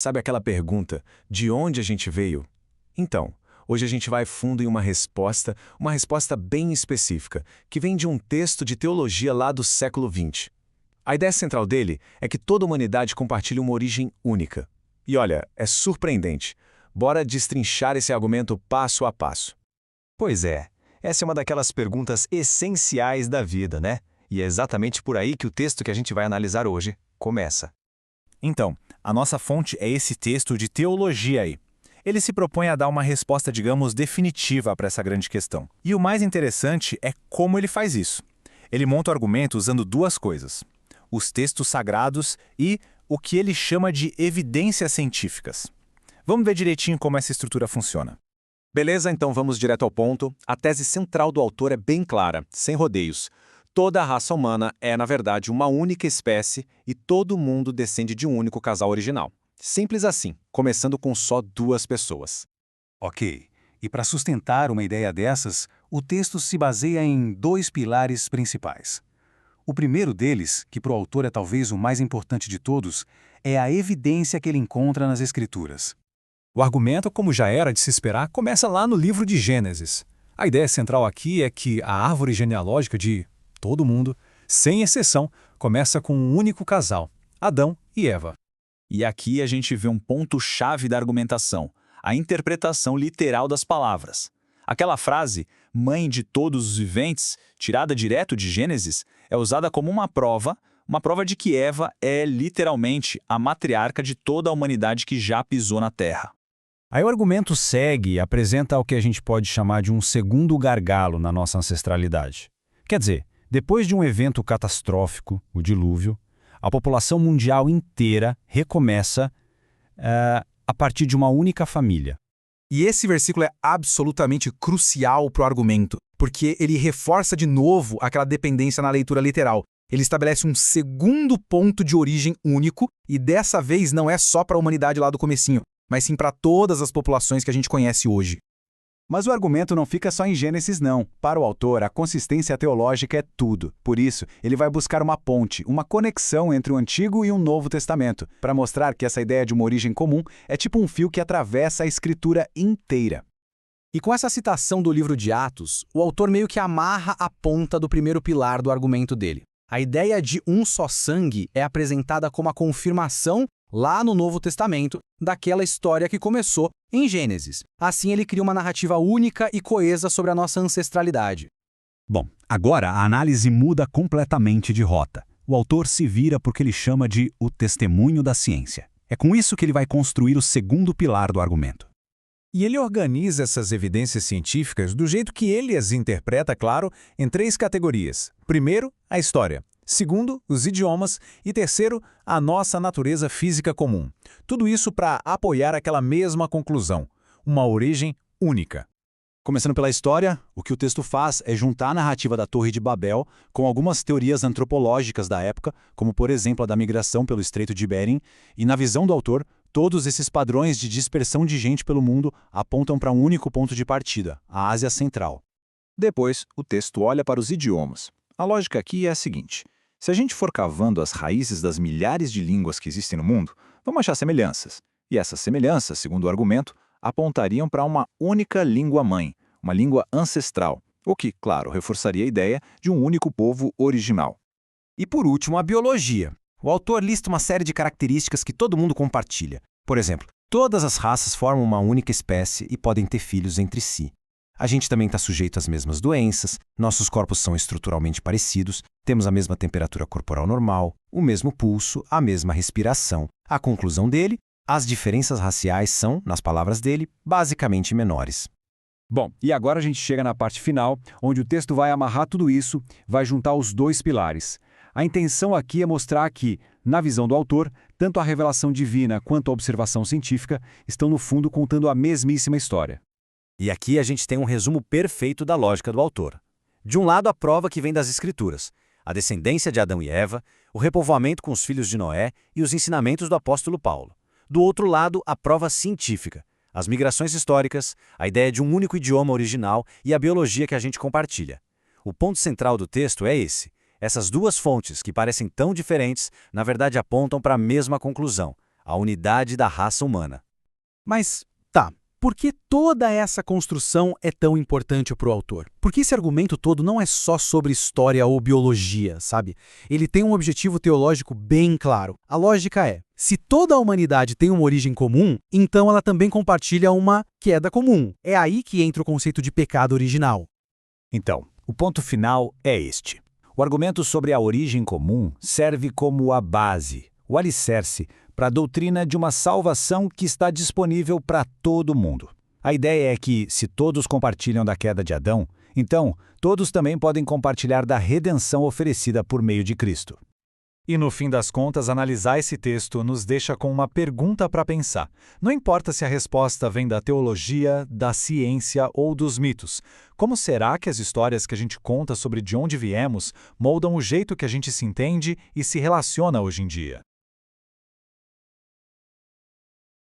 Sabe aquela pergunta, de onde a gente veio? Então, hoje a gente vai fundo em uma resposta bem específica, que vem de um texto de teologia lá do século XX. A ideia central dele é que toda a humanidade compartilha uma origem única. E olha, é surpreendente. Bora destrinchar esse argumento passo a passo. Pois é, essa é uma daquelas perguntas essenciais da vida, né? E é exatamente por aí que o texto que a gente vai analisar hoje começa. Então, a nossa fonte é esse texto de teologia aí. Ele se propõe a dar uma resposta, digamos, definitiva para essa grande questão. E o mais interessante é como ele faz isso. Ele monta o argumento usando duas coisas: os textos sagrados e o que ele chama de evidências científicas. Vamos ver direitinho como essa estrutura funciona. Beleza, então vamos direto ao ponto. A tese central do autor é bem clara, sem rodeios. Toda a raça humana é, na verdade, uma única espécie e todo mundo descende de um único casal original. Simples assim, começando com só duas pessoas. Ok, e para sustentar uma ideia dessas, o texto se baseia em dois pilares principais. O primeiro deles, que para o autor é talvez o mais importante de todos, é a evidência que ele encontra nas Escrituras. O argumento, como já era de se esperar, começa lá no livro de Gênesis. A ideia central aqui é que a árvore genealógica de todo mundo, sem exceção, começa com um único casal, Adão e Eva. E aqui a gente vê um ponto-chave da argumentação, a interpretação literal das palavras. Aquela frase, mãe de todos os viventes, tirada direto de Gênesis, é usada como uma prova de que Eva é literalmente a matriarca de toda a humanidade que já pisou na Terra. Aí o argumento segue e apresenta o que a gente pode chamar de um segundo gargalo na nossa ancestralidade. Quer dizer, depois de um evento catastrófico, o dilúvio, a população mundial inteira recomeça a partir de uma única família. E esse versículo é absolutamente crucial para o argumento, porque ele reforça de novo aquela dependência na leitura literal. Ele estabelece um segundo ponto de origem único, e dessa vez não é só para a humanidade lá do comecinho, mas sim para todas as populações que a gente conhece hoje. Mas o argumento não fica só em Gênesis, não. Para o autor, a consistência teológica é tudo. Por isso, ele vai buscar uma ponte, uma conexão entre o Antigo e o Novo Testamento, para mostrar que essa ideia de uma origem comum é tipo um fio que atravessa a Escritura inteira. E com essa citação do livro de Atos, o autor meio que amarra a ponta do primeiro pilar do argumento dele. A ideia de um só sangue é apresentada como a confirmação, lá no Novo Testamento, daquela história que começou em Gênesis. Assim ele cria uma narrativa única e coesa sobre a nossa ancestralidade. Bom, agora a análise muda completamente de rota. O autor se vira porque ele chama de o testemunho da ciência. É com isso que ele vai construir o segundo pilar do argumento. E ele organiza essas evidências científicas do jeito que ele as interpreta, claro, em três categorias. Primeiro, a história. Segundo, os idiomas. E terceiro, a nossa natureza física comum. Tudo isso para apoiar aquela mesma conclusão, uma origem única. Começando pela história, o que o texto faz é juntar a narrativa da Torre de Babel com algumas teorias antropológicas da época, como por exemplo a da migração pelo Estreito de Bering, e na visão do autor, todos esses padrões de dispersão de gente pelo mundo apontam para um único ponto de partida, a Ásia Central. Depois, o texto olha para os idiomas. A lógica aqui é a seguinte: se a gente for cavando as raízes das milhares de línguas que existem no mundo, vamos achar semelhanças. E essas semelhanças, segundo o argumento, apontariam para uma única língua-mãe, uma língua ancestral, o que, claro, reforçaria a ideia de um único povo original. E por último, a biologia. O autor lista uma série de características que todo mundo compartilha. Por exemplo, todas as raças formam uma única espécie e podem ter filhos entre si. A gente também está sujeito às mesmas doenças, nossos corpos são estruturalmente parecidos, temos a mesma temperatura corporal normal, o mesmo pulso, a mesma respiração. A conclusão dele: as diferenças raciais são, nas palavras dele, basicamente menores. Bom, e agora a gente chega na parte final, onde o texto vai amarrar tudo isso, vai juntar os dois pilares. A intenção aqui é mostrar que, na visão do autor, tanto a revelação divina quanto a observação científica estão, no fundo, contando a mesmíssima história. E aqui a gente tem um resumo perfeito da lógica do autor. De um lado, a prova que vem das Escrituras, a descendência de Adão e Eva, o repovoamento com os filhos de Noé e os ensinamentos do apóstolo Paulo. Do outro lado, a prova científica, as migrações históricas, a ideia de um único idioma original e a biologia que a gente compartilha. O ponto central do texto é esse. Essas duas fontes, que parecem tão diferentes, na verdade apontam para a mesma conclusão: a unidade da raça humana. Mas, tá, por que toda essa construção é tão importante para o autor? Porque esse argumento todo não é só sobre história ou biologia, sabe? Ele tem um objetivo teológico bem claro. A lógica é, se toda a humanidade tem uma origem comum, então ela também compartilha uma queda comum. É aí que entra o conceito de pecado original. Então, o ponto final é este. O argumento sobre a origem comum serve como a base, o alicerce, para a doutrina de uma salvação que está disponível para todo mundo. A ideia é que, se todos compartilham da queda de Adão, então todos também podem compartilhar da redenção oferecida por meio de Cristo. E no fim das contas, analisar esse texto nos deixa com uma pergunta para pensar. Não importa se a resposta vem da teologia, da ciência ou dos mitos. Como será que as histórias que a gente conta sobre de onde viemos moldam o jeito que a gente se entende e se relaciona hoje em dia?